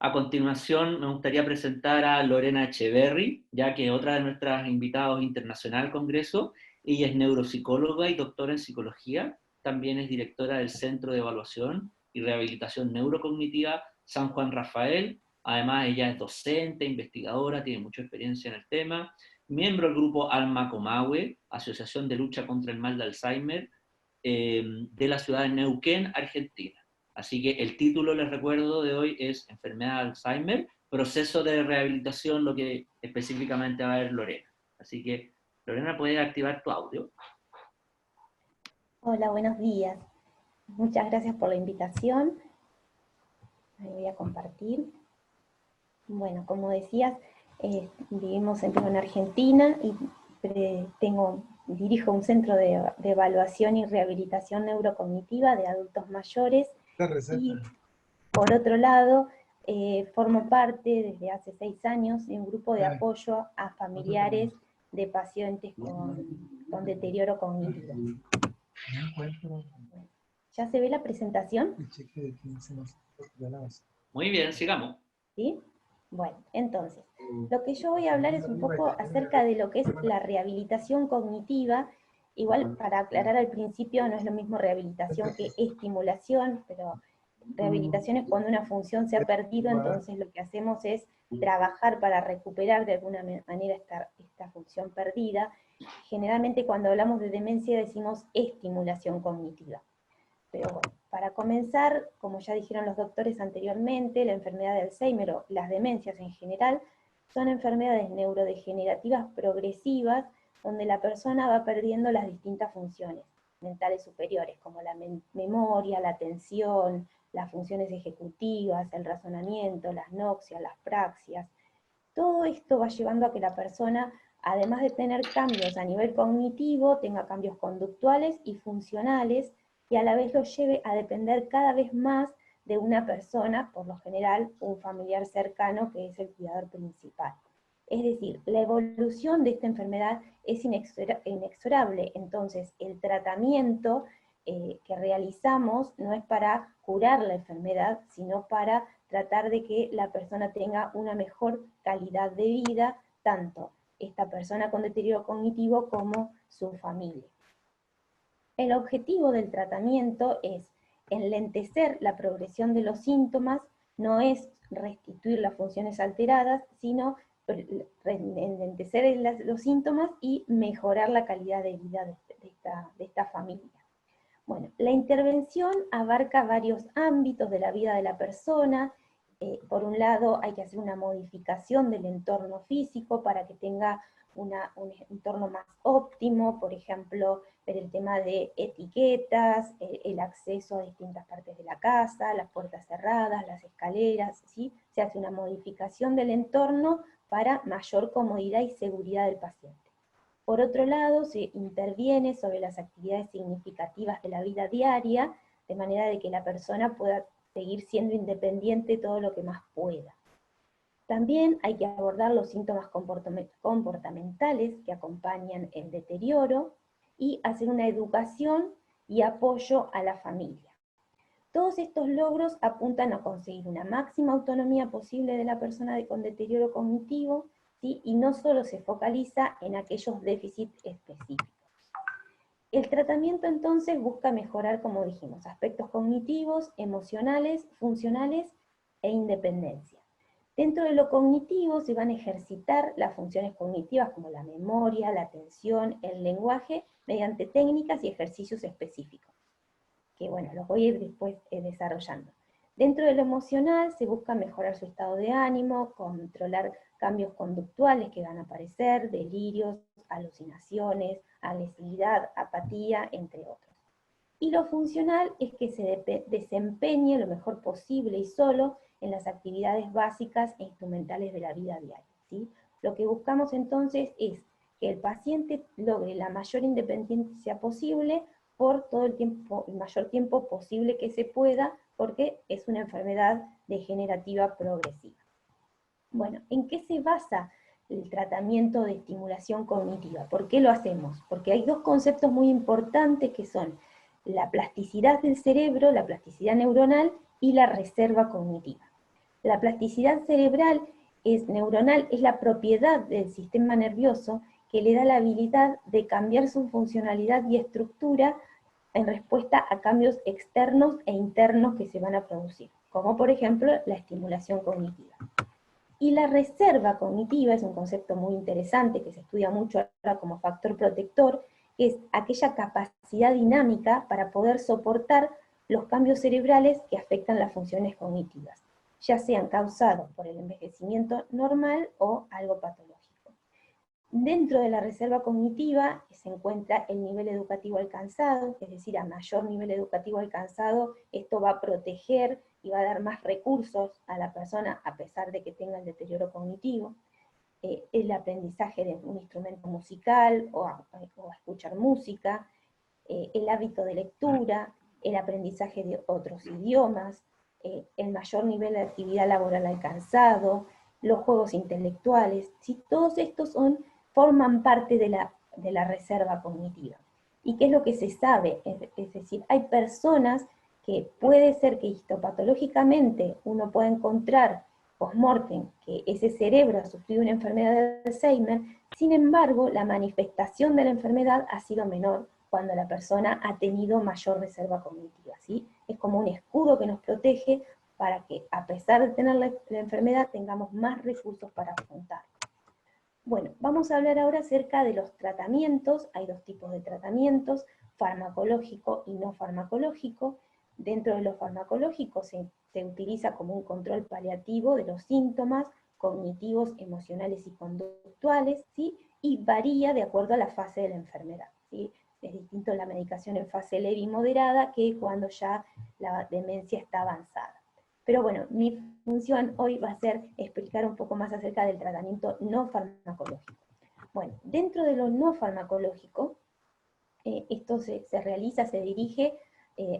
A continuación, me gustaría presentar a Lorena Echeverry, ya que otra de nuestras invitados internacional al Congreso. Ella es neuropsicóloga y doctora en psicología. También es directora del Centro de Evaluación y Rehabilitación Neurocognitiva San Juan Rafael. Además, ella es docente, investigadora, tiene mucha experiencia en el tema. Miembro del grupo Alma Comahue, Asociación de Lucha contra el Mal de Alzheimer, de la ciudad de Neuquén, Argentina. Así que el título, les recuerdo, de hoy es Enfermedad de Alzheimer, proceso de rehabilitación, lo que específicamente va a ver Lorena. Así que, Lorena, ¿puedes activar tu audio? Hola, buenos días. Muchas gracias por la invitación. Ahí voy a compartir. Bueno, como decías, vivimos en Argentina y dirijo un centro de evaluación y rehabilitación neurocognitiva de adultos mayores. Y por otro lado, formo parte desde hace 6 años de un grupo de apoyo a familiares de pacientes con deterioro cognitivo. ¿Ya se ve la presentación? Muy bien, sigamos. ¿Sí? Bueno, entonces, lo que yo voy a hablar es un poco acerca de lo que es la rehabilitación cognitiva. Igual, para aclarar al principio, no es lo mismo rehabilitación que estimulación, pero rehabilitación es cuando una función se ha perdido, entonces lo que hacemos es trabajar para recuperar de alguna manera esta función perdida. Generalmente cuando hablamos de demencia decimos estimulación cognitiva. Pero bueno, para comenzar, como ya dijeron los doctores anteriormente, la enfermedad de Alzheimer o las demencias en general son enfermedades neurodegenerativas progresivas donde la persona va perdiendo las distintas funciones mentales superiores, como la memoria, la atención, las funciones ejecutivas, el razonamiento, las noxias, las praxias. Todo esto va llevando a que la persona, además de tener cambios a nivel cognitivo, tenga cambios conductuales y funcionales, y a la vez lo lleve a depender cada vez más de una persona, por lo general un familiar cercano que es el cuidador principal. Es decir, la evolución de esta enfermedad es inexorable, entonces el tratamiento que realizamos no es para curar la enfermedad, sino para tratar de que la persona tenga una mejor calidad de vida, tanto esta persona con deterioro cognitivo como su familia. El objetivo del tratamiento es enlentecer la progresión de los síntomas, no es restituir las funciones alteradas, sino enlentecer los síntomas y mejorar la calidad de vida de esta familia. Bueno, la intervención abarca varios ámbitos de la vida de la persona. Por un lado, hay que hacer una modificación del entorno físico para que tenga un entorno más óptimo, por ejemplo, ver el tema de etiquetas, el acceso a distintas partes de la casa, las puertas cerradas, las escaleras, ¿sí? Se hace una modificación del entorno para mayor comodidad y seguridad del paciente. Por otro lado, se interviene sobre las actividades significativas de la vida diaria, de manera de que la persona pueda seguir siendo independiente todo lo que más pueda. También hay que abordar los síntomas comportamentales que acompañan el deterioro y hacer una educación y apoyo a la familia. Todos estos logros apuntan a conseguir una máxima autonomía posible de la persona con deterioro cognitivo, ¿sí? Y no solo se focaliza en aquellos déficits específicos. El tratamiento entonces busca mejorar, como dijimos, aspectos cognitivos, emocionales, funcionales e independencia. Dentro de lo cognitivo se van a ejercitar las funciones cognitivas como la memoria, la atención, el lenguaje, mediante técnicas y ejercicios específicos, que bueno, los voy a ir después desarrollando. Dentro de lo emocional se busca mejorar su estado de ánimo, controlar cambios conductuales que van a aparecer, delirios, alucinaciones, agresividad, apatía, entre otros. Y lo funcional es que se desempeñe lo mejor posible y solo en las actividades básicas e instrumentales de la vida diaria, ¿sí? Lo que buscamos entonces es que el paciente logre la mayor independencia posible por todo el mayor tiempo posible que se pueda, porque es una enfermedad degenerativa progresiva. Bueno, ¿en qué se basa el tratamiento de estimulación cognitiva? ¿Por qué lo hacemos? Porque hay dos conceptos muy importantes que son la plasticidad del cerebro, la plasticidad neuronal y la reserva cognitiva. La plasticidad cerebral neuronal es la propiedad del sistema nervioso que le da la habilidad de cambiar su funcionalidad y estructura en respuesta a cambios externos e internos que se van a producir, como por ejemplo la estimulación cognitiva. Y la reserva cognitiva es un concepto muy interesante que se estudia mucho ahora como factor protector, que es aquella capacidad dinámica para poder soportar los cambios cerebrales que afectan las funciones cognitivas, ya sean causados por el envejecimiento normal o algo patológico. Dentro de la reserva cognitiva se encuentra el nivel educativo alcanzado, es decir, a mayor nivel educativo alcanzado, esto va a proteger y va a dar más recursos a la persona a pesar de que tenga el deterioro cognitivo. El aprendizaje de un instrumento musical o a escuchar música, el hábito de lectura, el aprendizaje de otros idiomas, el mayor nivel de actividad laboral alcanzado, los juegos intelectuales, ¿sí? Todos estos forman parte de la reserva cognitiva. ¿Y qué es lo que se sabe? Es decir, hay personas que puede ser que histopatológicamente uno pueda encontrar post-mortem que ese cerebro ha sufrido una enfermedad de Alzheimer, sin embargo, la manifestación de la enfermedad ha sido menor cuando la persona ha tenido mayor reserva cognitiva, ¿sí? Es como un escudo que nos protege para que, a pesar de tener la enfermedad, tengamos más recursos para afrontar. Bueno, vamos a hablar ahora acerca de los tratamientos. Hay dos tipos de tratamientos, farmacológico y no farmacológico. Dentro de los farmacológicos se utiliza como un control paliativo de los síntomas cognitivos, emocionales y conductuales, ¿sí? Y varía de acuerdo a la fase de la enfermedad, ¿sí? Es distinto la medicación en fase leve y moderada que cuando ya la demencia está avanzada. Pero bueno, mi función hoy va a ser explicar un poco más acerca del tratamiento no farmacológico. Bueno, dentro de lo no farmacológico, esto se realiza, se dirige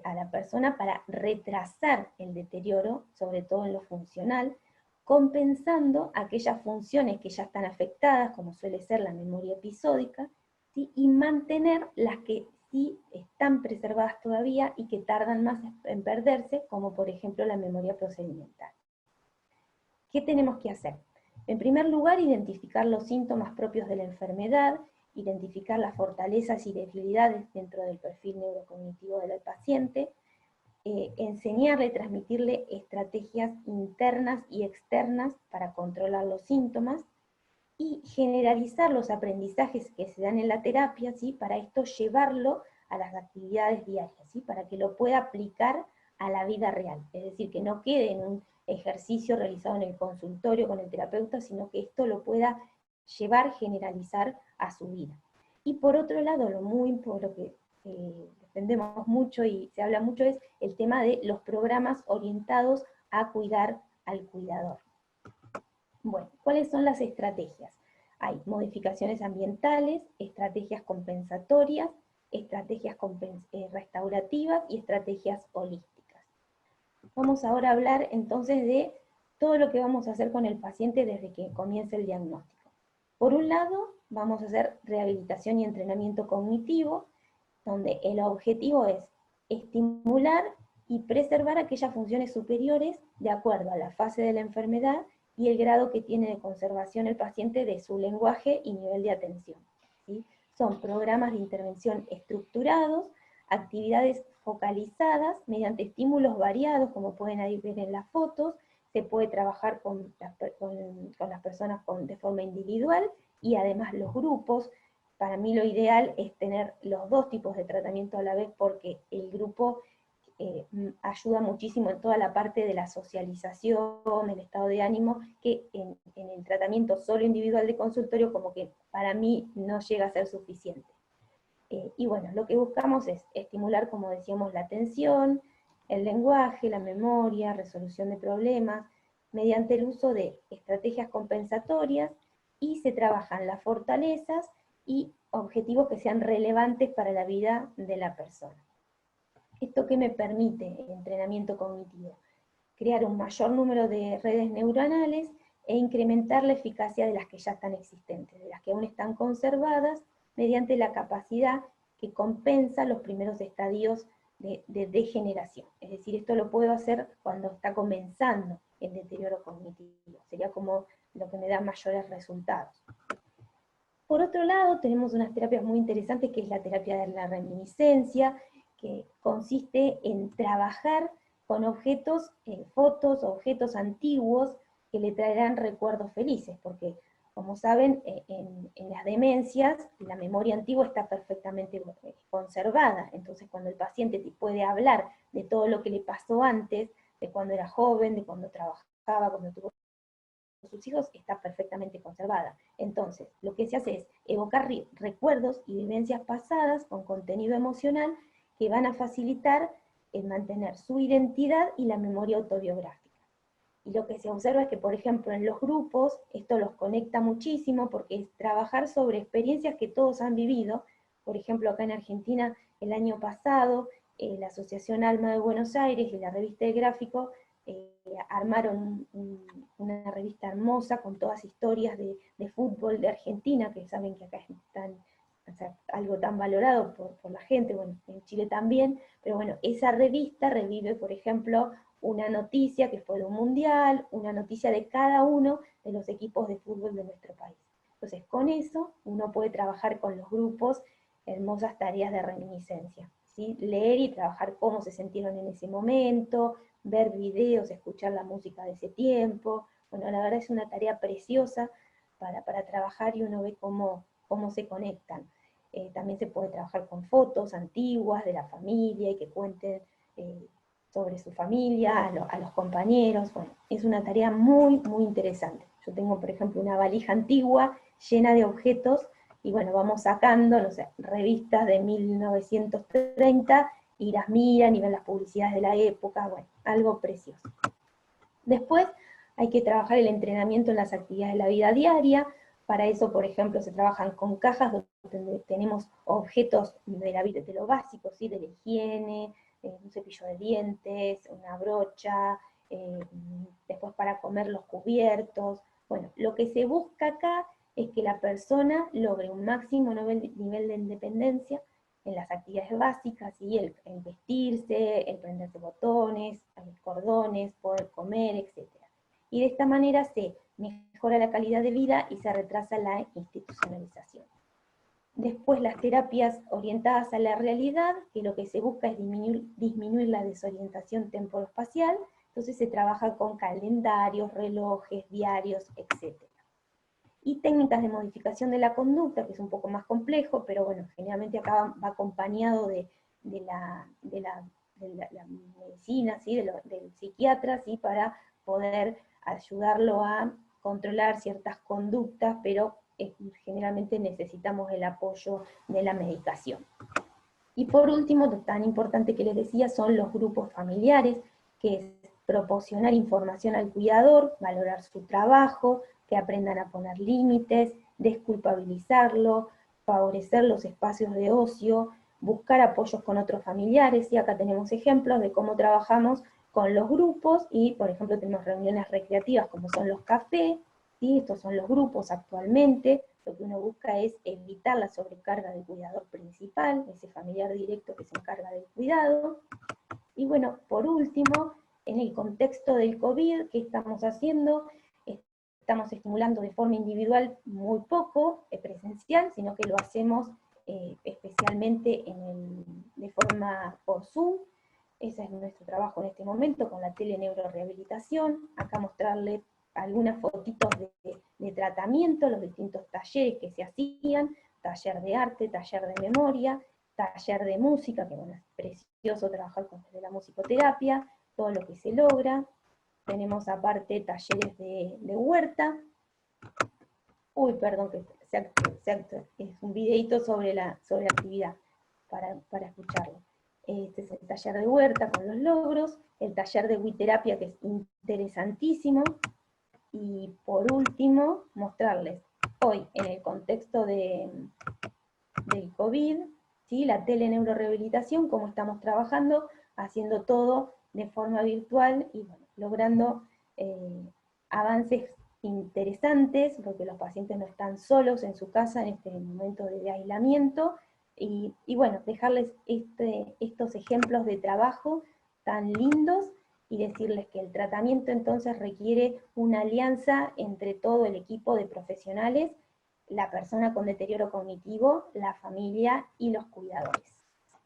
a la persona para retrasar el deterioro, sobre todo en lo funcional, compensando aquellas funciones que ya están afectadas, como suele ser la memoria episódica, ¿sí? Y mantener las que sí están preservadas todavía y que tardan más en perderse, como por ejemplo la memoria procedimental. ¿Qué tenemos que hacer? En primer lugar, identificar los síntomas propios de la enfermedad, identificar las fortalezas y debilidades dentro del perfil neurocognitivo del paciente, enseñarle, transmitirle estrategias internas y externas para controlar los síntomas, y generalizar los aprendizajes que se dan en la terapia, ¿sí? Para esto llevarlo a las actividades diarias, ¿sí? Para que lo pueda aplicar a la vida real, es decir, que no quede en un ejercicio realizado en el consultorio con el terapeuta, sino que esto lo pueda llevar, generalizar a su vida. Y por otro lado, lo que defendemos mucho y se habla mucho es el tema de los programas orientados a cuidar al cuidador. Bueno, ¿cuáles son las estrategias? Hay modificaciones ambientales, estrategias compensatorias, estrategias restaurativas y estrategias holísticas. Vamos ahora a hablar entonces de todo lo que vamos a hacer con el paciente desde que comience el diagnóstico. Por un lado, vamos a hacer rehabilitación y entrenamiento cognitivo, donde el objetivo es estimular y preservar aquellas funciones superiores de acuerdo a la fase de la enfermedad y el grado que tiene de conservación el paciente de su lenguaje y nivel de atención, ¿sí? Son programas de intervención estructurados, actividades focalizadas mediante estímulos variados, como pueden ahí ver en las fotos. Se puede trabajar con las personas de forma individual y además los grupos. Para mí lo ideal es tener los dos tipos de tratamiento a la vez porque el grupo ayuda muchísimo en toda la parte de la socialización, el estado de ánimo, que en el tratamiento solo individual de consultorio como que para mí no llega a ser suficiente. Y bueno, lo que buscamos es estimular, como decíamos, la atención, el lenguaje, la memoria, resolución de problemas, mediante el uso de estrategias compensatorias, y se trabajan las fortalezas y objetivos que sean relevantes para la vida de la persona. ¿Esto qué me permite el entrenamiento cognitivo? Crear un mayor número de redes neuronales e incrementar la eficacia de las que ya están existentes, de las que aún están conservadas, mediante la capacidad que compensa los primeros estadios de degeneración. Es decir, esto lo puedo hacer cuando está comenzando el deterioro cognitivo. Sería como lo que me da mayores resultados. Por otro lado, tenemos unas terapias muy interesantes, que es la terapia de la reminiscencia, que consiste en trabajar con objetos, fotos, objetos antiguos que le traerán recuerdos felices, porque como saben, en las demencias la memoria antigua está perfectamente conservada, entonces cuando el paciente te puede hablar de todo lo que le pasó antes, de cuando era joven, de cuando trabajaba, cuando tuvo sus hijos, está perfectamente conservada. Entonces, lo que se hace es evocar recuerdos y vivencias pasadas con contenido emocional que van a facilitar el mantener su identidad y la memoria autobiográfica. Y lo que se observa es que, por ejemplo, en los grupos, esto los conecta muchísimo porque es trabajar sobre experiencias que todos han vivido. Por ejemplo, acá en Argentina, el año pasado, la Asociación Alma de Buenos Aires y la revista El Gráfico armaron una revista hermosa con todas historias de fútbol de Argentina, que saben que acá están, o sea, algo tan valorado por la gente, bueno, en Chile también, pero bueno, esa revista revive, por ejemplo, una noticia que fue de un mundial, una noticia de cada uno de los equipos de fútbol de nuestro país. Entonces, con eso uno puede trabajar con los grupos hermosas tareas de reminiscencia, ¿sí? Leer y trabajar cómo se sintieron en ese momento, ver videos, escuchar la música de ese tiempo. Bueno, la verdad es una tarea preciosa para trabajar y uno ve cómo se conectan. También se puede trabajar con fotos antiguas de la familia y que cuenten sobre su familia, a los compañeros. Bueno, es una tarea muy, muy interesante. Yo tengo, por ejemplo, una valija antigua llena de objetos, y bueno, vamos sacando, no sé, revistas de 1930, y las miran y ven las publicidades de la época, bueno, algo precioso. Después hay que trabajar el entrenamiento en las actividades de la vida diaria. Para eso, por ejemplo, se trabajan con cajas donde tenemos objetos de la vida, de lo básico, ¿sí? De la higiene, un cepillo de dientes, una brocha, después para comer los cubiertos. Bueno, lo que se busca acá es que la persona logre un máximo nivel de independencia en las actividades básicas, ¿sí? el vestirse, el prenderse botones, cordones, poder comer, etc. Y de esta manera se mejora la calidad de vida y se retrasa la institucionalización. Después las terapias orientadas a la realidad, que lo que se busca es disminuir la desorientación temporoespacial, entonces se trabaja con calendarios, relojes, diarios, etc. Y técnicas de modificación de la conducta, que es un poco más complejo, pero bueno, generalmente acá va acompañado de la medicina, ¿sí? del psiquiatra, ¿sí? Para poder ayudarlo a controlar ciertas conductas, pero generalmente necesitamos el apoyo de la medicación. Y por último, tan importante que les decía, son los grupos familiares, que es proporcionar información al cuidador, valorar su trabajo, que aprendan a poner límites, desculpabilizarlo, favorecer los espacios de ocio, buscar apoyos con otros familiares, y acá tenemos ejemplos de cómo trabajamos con los grupos, y por ejemplo tenemos reuniones recreativas como son los cafés, ¿sí? Estos son los grupos actualmente. Lo que uno busca es evitar la sobrecarga del cuidador principal, ese familiar directo que se encarga del cuidado. Y bueno, por último, en el contexto del COVID, ¿qué estamos haciendo? Estamos estimulando de forma individual muy poco, presencial, sino que lo hacemos especialmente de forma por Zoom. Ese es nuestro trabajo en este momento con la teleneurorehabilitación. Acá mostrarle algunas fotitos de tratamiento, los distintos talleres que se hacían, taller de arte, taller de memoria, taller de música, que bueno, es precioso trabajar desde la musicoterapia, todo lo que se logra. Tenemos aparte talleres de huerta. Uy, perdón, que es un videito sobre la actividad, para escucharlo. Este es el taller de huerta con los logros, el taller de huiterapia, que es interesantísimo, y por último, mostrarles hoy, en el contexto del COVID, ¿sí? La teleneurorehabilitación, cómo estamos trabajando, haciendo todo de forma virtual, y bueno, logrando avances interesantes, porque los pacientes no están solos en su casa en este momento de aislamiento, y bueno, dejarles estos ejemplos de trabajo tan lindos, y decirles que el tratamiento entonces requiere una alianza entre todo el equipo de profesionales, la persona con deterioro cognitivo, la familia y los cuidadores.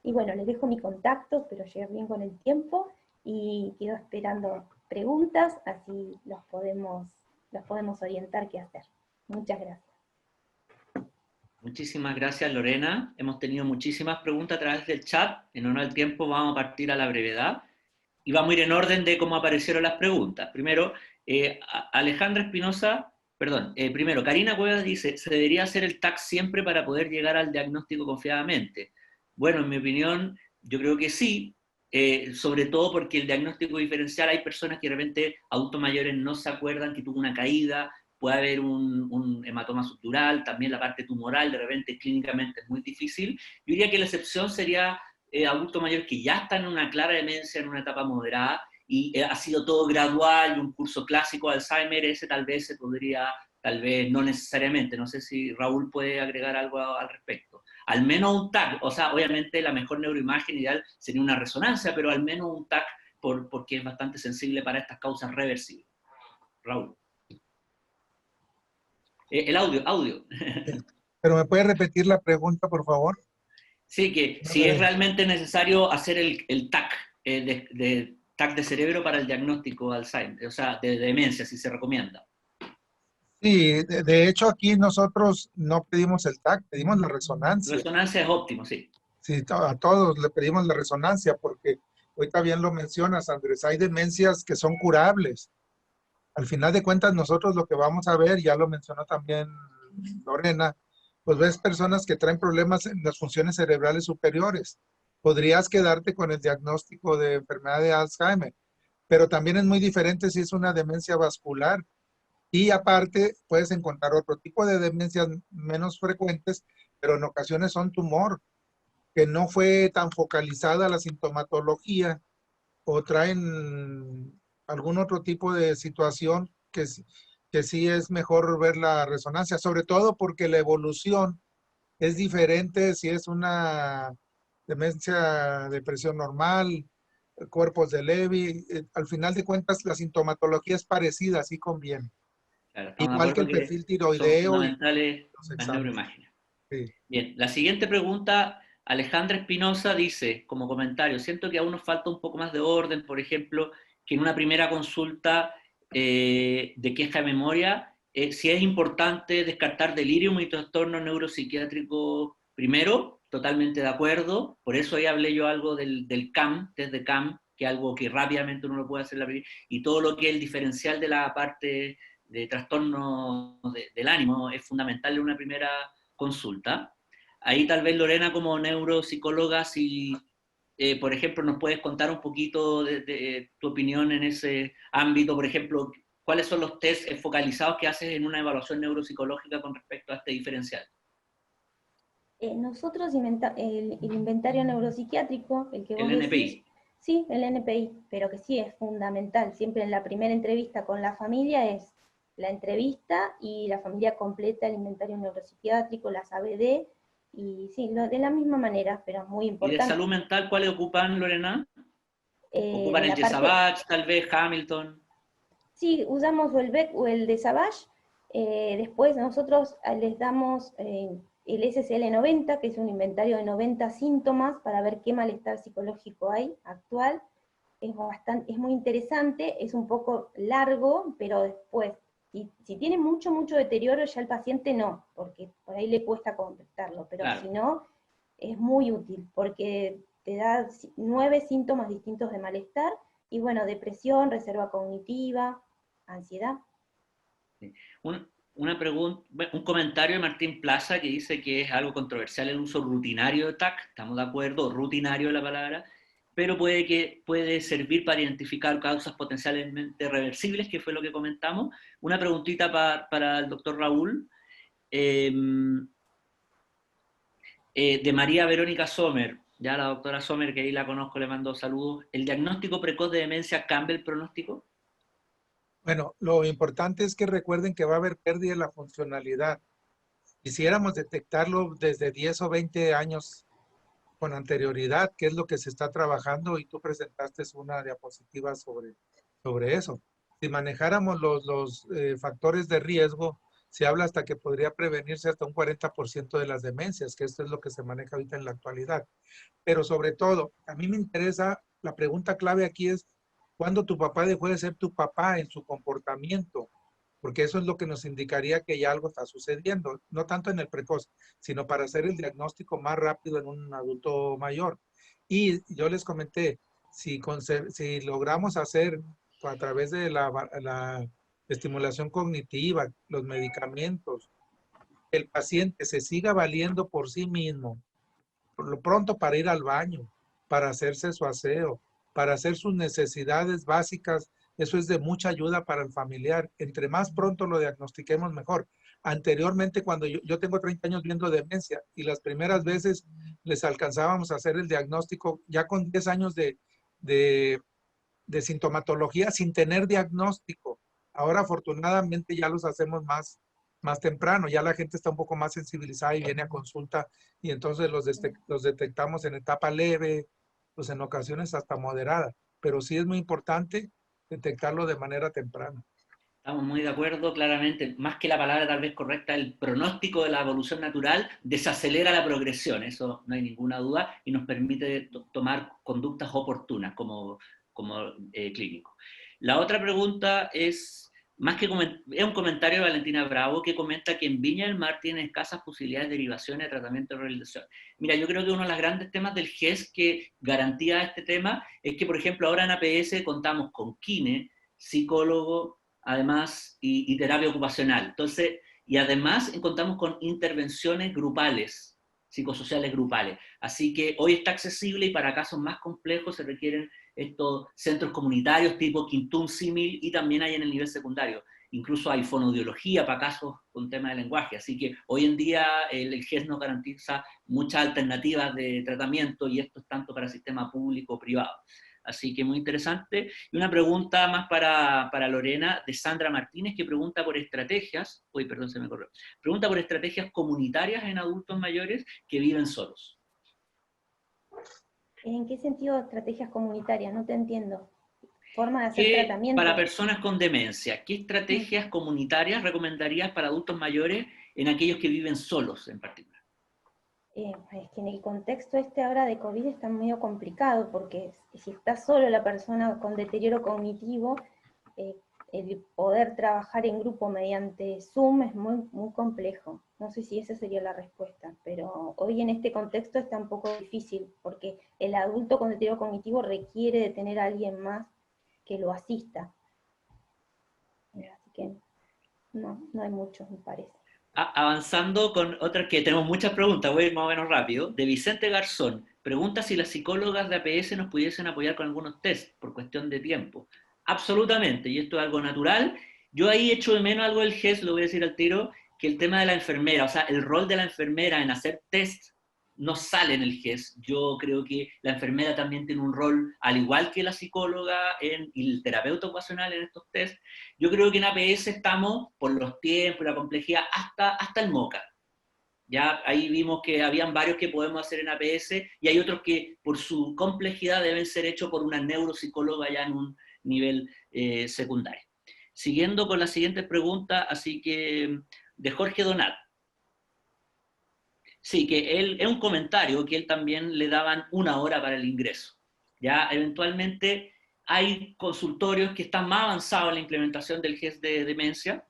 Y bueno, les dejo mi contacto, espero llegar bien con el tiempo, y quedo esperando preguntas, así los podemos orientar qué hacer. Muchas gracias. Muchísimas gracias, Lorena. Hemos tenido muchísimas preguntas a través del chat. En honor al tiempo vamos a partir a la brevedad y vamos a ir en orden de cómo aparecieron las preguntas. Primero, Alejandra Espinosa, primero, Karina Cuevas dice, ¿se debería hacer el TAC siempre para poder llegar al diagnóstico confiadamente? Bueno, en mi opinión, yo creo que sí, sobre todo porque el diagnóstico diferencial, hay personas que de repente, adultos mayores, no se acuerdan que tuvo una caída, puede haber un hematoma subdural, también la parte tumoral, de repente clínicamente es muy difícil. Yo diría que la excepción sería adultos mayores que ya están en una clara demencia, en una etapa moderada, y ha sido todo gradual, y un curso clásico de Alzheimer, ese tal vez se podría, tal vez no necesariamente, no sé si Raúl puede agregar algo al respecto. Al menos un TAC, o sea, obviamente la mejor neuroimagen ideal sería una resonancia, pero al menos un TAC porque es bastante sensible para estas causas reversibles. Raúl. El audio. Pero ¿me puede repetir la pregunta, por favor? Sí, que si es realmente necesario hacer el TAC, de TAC de cerebro para el diagnóstico de Alzheimer, o sea, de demencia, si se recomienda. Sí, de hecho aquí nosotros no pedimos el TAC, pedimos la resonancia. Resonancia es óptimo, sí. Sí, a todos le pedimos la resonancia porque ahorita bien lo mencionas, Andrés, hay demencias que son curables. Al final de cuentas nosotros lo que vamos a ver, ya lo mencionó también Lorena, pues ves personas que traen problemas en las funciones cerebrales superiores. Podrías quedarte con el diagnóstico de enfermedad de Alzheimer, pero también es muy diferente si es una demencia vascular. Y aparte, puedes encontrar otro tipo de demencias menos frecuentes, pero en ocasiones son tumor, que no fue tan focalizada la sintomatología o traen algún otro tipo de situación que sí es mejor ver la resonancia, sobre todo porque la evolución es diferente si es una demencia de presión normal, cuerpos de Levy, al final de cuentas la sintomatología es parecida, así conviene. Claro, estamos de Igual que acuerdo el que perfil son tiroideo y fundamentales los las exámenes. neuroimágenes. Sí. Bien, la siguiente pregunta, Alejandra Espinosa dice, como comentario, siento que aún nos falta un poco más de orden, por ejemplo, que en una primera consulta de queja de memoria, si es importante descartar delirium y trastorno neuropsiquiátrico primero, totalmente de acuerdo, por eso ahí hablé yo algo del CAM, test de CAM, que es algo que rápidamente uno lo puede hacer, y todo lo que es el diferencial de la parte de trastorno del ánimo es fundamental en una primera consulta. Ahí tal vez Lorena como neuropsicóloga, si por ejemplo nos puedes contar un poquito de tu opinión en ese ámbito, por ejemplo, ¿cuáles son los test focalizados que haces en una evaluación neuropsicológica con respecto a este diferencial? Nosotros el inventario neuropsiquiátrico, el que vos El decís, NPI. sí, el NPI, pero que sí es fundamental. Siempre en la primera entrevista con la familia es la entrevista y la familia completa el inventario neuropsiquiátrico, las ABD, y sí, de la misma manera, pero muy ¿Y de importante. salud mental cuáles ocupan, Lorena? ¿Ocupan De el la parte, Yesavach, tal vez Hamilton? sí, usamos o el BEC o el de Savage. Después nosotros les damos el SSL-90, que es un inventario de 90 síntomas para ver qué malestar psicológico hay actual. Es muy interesante, es un poco largo, pero después, si tiene mucho deterioro, ya el paciente no, porque por ahí le cuesta completarlo, pero Claro. si no, es muy útil, porque te da 9 síntomas distintos de malestar, y bueno, depresión, reserva cognitiva, ansiedad. Una pregunta, un comentario de Martín Plaza que dice que es algo controversial el uso rutinario de TAC, estamos de acuerdo, rutinario la palabra, pero puede servir para identificar causas potencialmente reversibles, que fue lo que comentamos. Una preguntita para el doctor Raúl, de María Verónica Sommer, ya la doctora Sommer, que ahí la conozco, le mando saludos. ¿El diagnóstico precoz de demencia cambia el pronóstico? Bueno, lo importante es que recuerden que va a haber pérdida de la funcionalidad. Quisiéramos detectarlo desde 10 o 20 años con anterioridad qué es lo que se está trabajando y tú presentaste una diapositiva sobre eso. Si manejáramos los factores de riesgo, se habla hasta que podría prevenirse hasta un 40% de las demencias, que esto es lo que se maneja ahorita en la actualidad. Pero sobre todo, a mí me interesa, la pregunta clave aquí es, ¿cuándo tu papá dejó de ser tu papá en su comportamiento? Porque eso es lo que nos indicaría que ya algo está sucediendo, no tanto en el precoz, sino para hacer el diagnóstico más rápido en un adulto mayor. Y yo les comenté, si logramos hacer a través de la estimulación cognitiva, los medicamentos, el paciente se siga valiendo por sí mismo, por lo pronto para ir al baño, para hacerse su aseo, para hacer sus necesidades básicas, eso es de mucha ayuda para el familiar. Entre más pronto lo diagnostiquemos, mejor. Anteriormente, cuando yo tengo 30 años viendo demencia y las primeras veces les alcanzábamos a hacer el diagnóstico ya con 10 años de, de sintomatología sin tener diagnóstico. Ahora afortunadamente ya los hacemos más temprano, ya la gente está un poco más sensibilizada y viene a consulta y entonces los detectamos en etapa leve, pues en ocasiones hasta moderada, pero sí es muy importante detectarlo de manera temprana. Estamos muy de acuerdo, claramente, más que la palabra tal vez correcta, el pronóstico de la evolución natural desacelera la progresión, eso no hay ninguna duda, y nos permite tomar conductas oportunas como clínico. La otra pregunta es, más que es un comentario de Valentina Bravo, que comenta que en Viña del Mar tiene escasas posibilidades de derivación y tratamiento de rehabilitación. Mira, yo creo que uno de los grandes temas del GES que garantía este tema es que, por ejemplo, ahora en APS contamos con kine, psicólogo, además, y terapia ocupacional. Entonces, y además contamos con intervenciones grupales, psicosociales grupales. Así que hoy está accesible y para casos más complejos se requieren estos centros comunitarios tipo Quintún Símil y también hay en el nivel secundario. Incluso hay fonoaudiología para casos con tema de lenguaje. Así que hoy en día el GES nos garantiza muchas alternativas de tratamiento y esto es tanto para el sistema público o privado. Así que muy interesante. Y una pregunta más para Lorena, de Sandra Martínez, que pregunta por estrategias, perdón, se me corrió, pregunta por estrategias comunitarias en adultos mayores que viven solos. ¿En qué sentido estrategias comunitarias? No te entiendo. ¿Forma de hacer Para tratamiento? personas con demencia, ¿qué estrategias comunitarias recomendarías para adultos mayores en aquellos que viven solos en particular? Es que en el contexto ahora de COVID está medio complicado, porque si está solo la persona con deterioro cognitivo, el poder trabajar en grupo mediante Zoom es muy complejo. No sé si esa sería la respuesta, pero hoy en este contexto está un poco difícil, porque el adulto con deterioro cognitivo requiere de tener a alguien más que lo asista. Así que no hay mucho, me parece. Avanzando con otras que tenemos muchas preguntas, voy a ir más o menos rápido. De Vicente Garzón, pregunta si las psicólogas de APS nos pudiesen apoyar con algunos test por cuestión de tiempo. Absolutamente, y esto es algo natural. Yo ahí echo de menos algo del GES, lo voy a decir al tiro, que el tema de la enfermera, o sea, el rol de la enfermera en hacer test no sale en el GES. Yo creo que la enfermera también tiene un rol, al igual que la psicóloga y el terapeuta ocupacional en estos test. Yo creo que en APS estamos, por los tiempos, la complejidad, hasta el MOCA. Ya ahí vimos que habían varios que podemos hacer en APS y hay otros que por su complejidad deben ser hechos por una neuropsicóloga ya en un nivel secundario. Siguiendo con la siguiente pregunta, así que de Jorge Donat. Sí, que él, es un comentario que él también le daban 1 hora para el ingreso. Ya eventualmente hay consultorios que están más avanzados en la implementación del GES de demencia.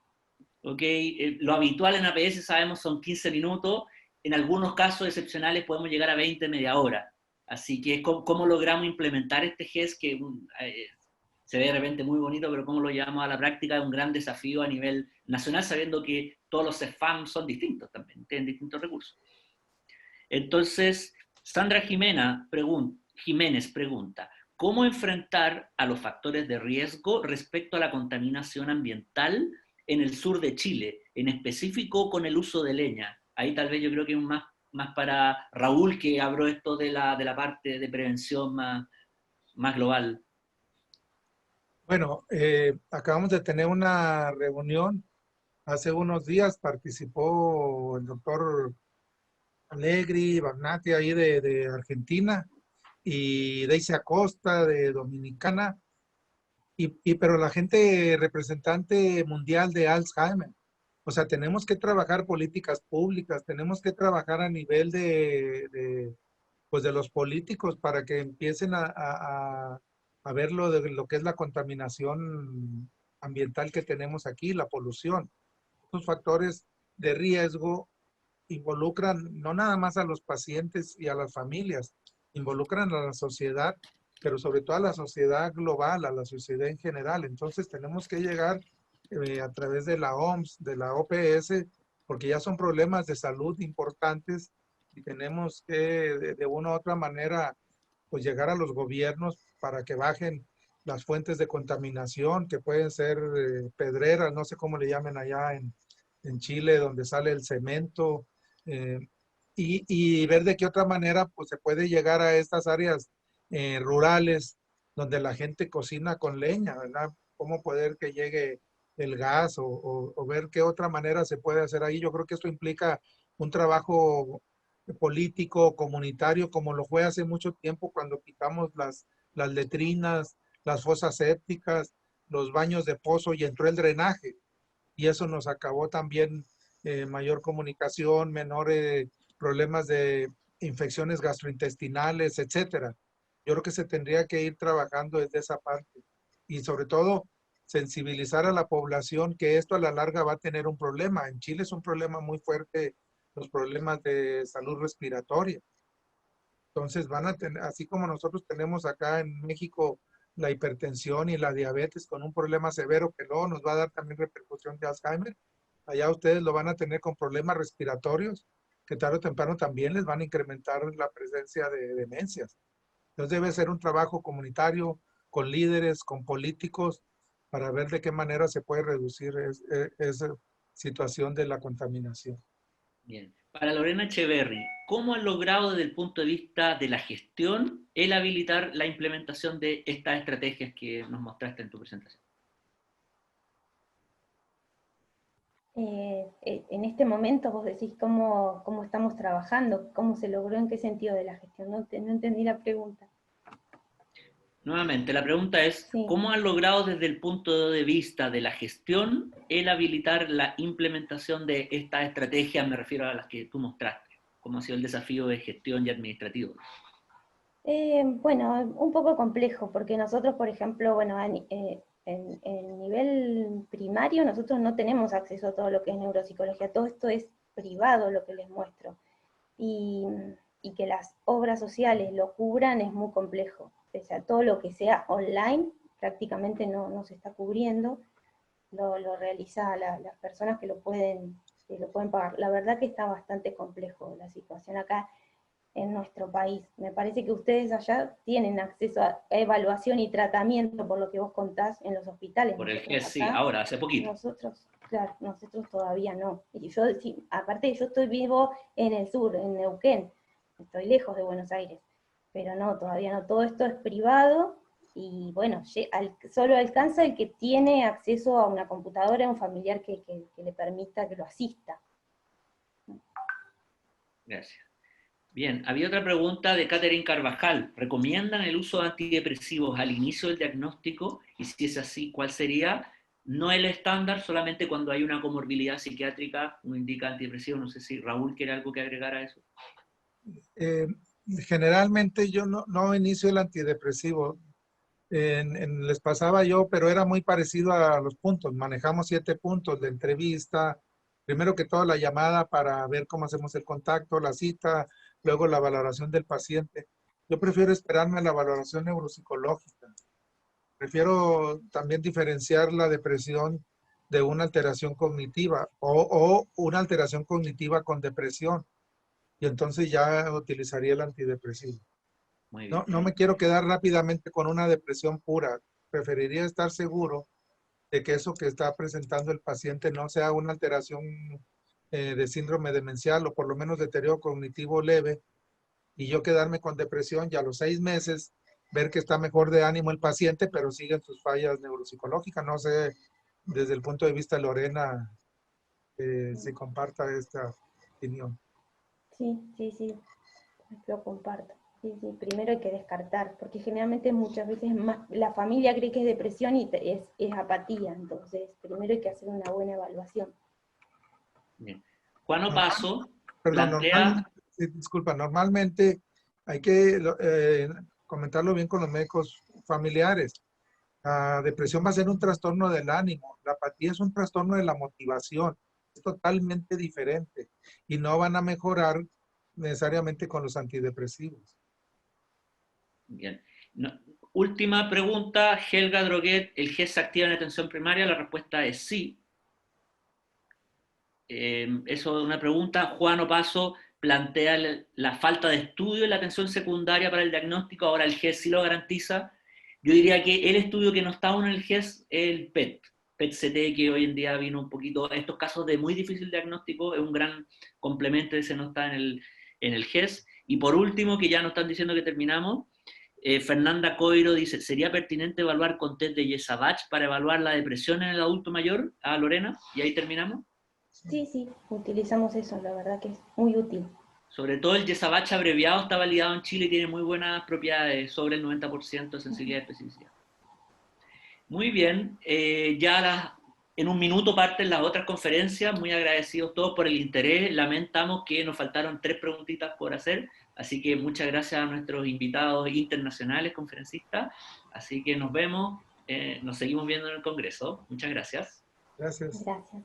¿Okay? Lo habitual en APS sabemos son 15 minutos, en algunos casos excepcionales podemos llegar a 20, media hora. Así que ¿cómo logramos implementar este GES que se ve de repente muy bonito, pero cómo lo llevamos a la práctica es un gran desafío a nivel nacional, sabiendo que todos los CEFAM son distintos también, tienen distintos recursos. Entonces, Sandra Jiménez pregunta, ¿cómo enfrentar a los factores de riesgo respecto a la contaminación ambiental en el sur de Chile, en específico con el uso de leña? Ahí tal vez yo creo que es más para Raúl, que habló esto de la parte de prevención más global. Bueno, acabamos de tener una reunión hace unos días, participó el doctor Alegri, Bagnati ahí de Argentina, y Daisy Acosta de Dominicana, pero la gente representante mundial de Alzheimer. O sea, tenemos que trabajar políticas públicas, tenemos que trabajar a nivel pues de los políticos para que empiecen a ver lo que es la contaminación ambiental que tenemos aquí, la polución. Estos factores de riesgo involucran no nada más a los pacientes y a las familias, involucran a la sociedad, pero sobre todo a la sociedad global, a la sociedad en general. Entonces tenemos que llegar a través de la OMS, de la OPS, porque ya son problemas de salud importantes y tenemos que de una u otra manera pues llegar a los gobiernos para que bajen las fuentes de contaminación, que pueden ser pedreras, no sé cómo le llamen allá en Chile, donde sale el cemento, eh, y ver de qué otra manera pues se puede llegar a estas áreas rurales donde la gente cocina con leña, ¿verdad? Cómo poder que llegue el gas o ver qué otra manera se puede hacer ahí. Yo creo que esto implica un trabajo político, comunitario, como lo fue hace mucho tiempo cuando quitamos las letrinas, las fosas sépticas, los baños de pozo y entró el drenaje. Y eso nos acabó también mayor comunicación, menores problemas de infecciones gastrointestinales, etcétera. Yo creo que se tendría que ir trabajando desde esa parte y sobre todo sensibilizar a la población que esto a la larga va a tener un problema. En Chile es un problema muy fuerte los problemas de salud respiratoria. Entonces van a tener, así como nosotros tenemos acá en México la hipertensión y la diabetes con un problema severo que luego nos va a dar también repercusión de Alzheimer, allá ustedes lo van a tener con problemas respiratorios que tarde o temprano también les van a incrementar la presencia de demencias. Entonces debe ser un trabajo comunitario con líderes, con políticos, para ver de qué manera se puede reducir esa situación de la contaminación. Bien. Para Lorena Echeverry, ¿cómo han logrado desde el punto de vista de la gestión el habilitar la implementación de estas estrategias que nos mostraste en tu presentación? En este momento vos decís cómo estamos trabajando, cómo se logró, en qué sentido de la gestión. No entendí la pregunta. Nuevamente, la pregunta es, Sí. ¿cómo han logrado desde el punto de vista de la gestión el habilitar la implementación de estas estrategias? Me refiero a las que tú mostraste. ¿Cómo ha sido el desafío de gestión y administrativo? Bueno, un poco complejo, porque nosotros, por ejemplo, bueno, en nivel primario nosotros no tenemos acceso a todo lo que es neuropsicología, todo esto es privado lo que les muestro. Y, y que las obras sociales lo cubran es muy complejo. O sea, todo lo que sea online prácticamente no se está cubriendo, lo realiza las personas que lo pueden pagar. La verdad que está bastante complejo la situación acá en nuestro país. Me parece que ustedes allá tienen acceso a evaluación y tratamiento, por lo que vos contás, en los hospitales. Por el Nosotros GES, sí, acá, ahora, hace poquito. nosotros, claro, nosotros todavía no. Y yo, sí, aparte yo estoy vivo en el sur, en Neuquén, estoy lejos de Buenos Aires, pero no, todavía no. Todo esto es privado y bueno, solo alcanza el que tiene acceso a una computadora, a un familiar que le permita que lo asista. Gracias. Bien, había otra pregunta de Catherine Carvajal. ¿Recomiendan el uso de antidepresivos al inicio del diagnóstico? Y si es así, ¿cuál sería? No el estándar, solamente cuando hay una comorbilidad psiquiátrica, uno indica antidepresivos. No sé si Raúl quiere algo que agregar a eso. Eh, Generalmente yo no inicio el antidepresivo. Les pasaba yo, pero era muy parecido a los puntos. Manejamos 7 puntos de entrevista. Primero que todo la llamada para ver cómo hacemos el contacto, la cita, luego la valoración del paciente. Yo prefiero esperarme a la valoración neuropsicológica. Prefiero también diferenciar la depresión de una alteración cognitiva o una alteración cognitiva con depresión. Y entonces ya utilizaría el antidepresivo. Muy bien. No me quiero quedar rápidamente con una depresión pura. Preferiría estar seguro de que eso que está presentando el paciente no sea una alteración de síndrome demencial o por lo menos deterioro cognitivo leve y yo quedarme con depresión y a los 6 meses ver que está mejor de ánimo el paciente, pero siguen sus fallas neuropsicológicas. No sé, desde el punto de vista de Lorena, si comparta esta opinión. Sí, lo comparto. Sí, primero hay que descartar, porque generalmente muchas veces más, la familia cree que es depresión y es apatía, entonces primero hay que hacer una buena evaluación. Bien. Juan Opaso Perdón, plantea... disculpa, normalmente hay que comentarlo bien con los médicos familiares. La depresión va a ser un trastorno del ánimo, la apatía es un trastorno de la motivación, es totalmente diferente y no van a mejorar necesariamente con los antidepresivos. Bien. Última pregunta, Helga Droguet, ¿el GES se activa en atención primaria? La respuesta es sí. Eso es una pregunta. Juan Opaso plantea la falta de estudio en la atención secundaria para el diagnóstico, ahora el GES sí lo garantiza. Yo diría que el estudio que no está aún en el GES es el PET-CT, que hoy en día vino un poquito, estos casos de muy difícil diagnóstico, es un gran complemento, ese no está en el GES. Y por último, que ya nos están diciendo que terminamos, Fernanda Coiro dice, ¿sería pertinente evaluar con test de Yesavach para evaluar la depresión en el adulto mayor? A Lorena, y ahí terminamos. Sí, utilizamos eso, la verdad que es muy útil. Sobre todo el Yesavach abreviado está validado en Chile y tiene muy buenas propiedades, sobre el 90% de sensibilidad y especificidad. Muy bien, en un minuto parten las otras conferencias, muy agradecidos todos por el interés, lamentamos que nos faltaron 3 preguntitas por hacer, así que muchas gracias a nuestros invitados internacionales, conferencistas, así que nos vemos, nos seguimos viendo en el Congreso, muchas gracias. Gracias. Gracias.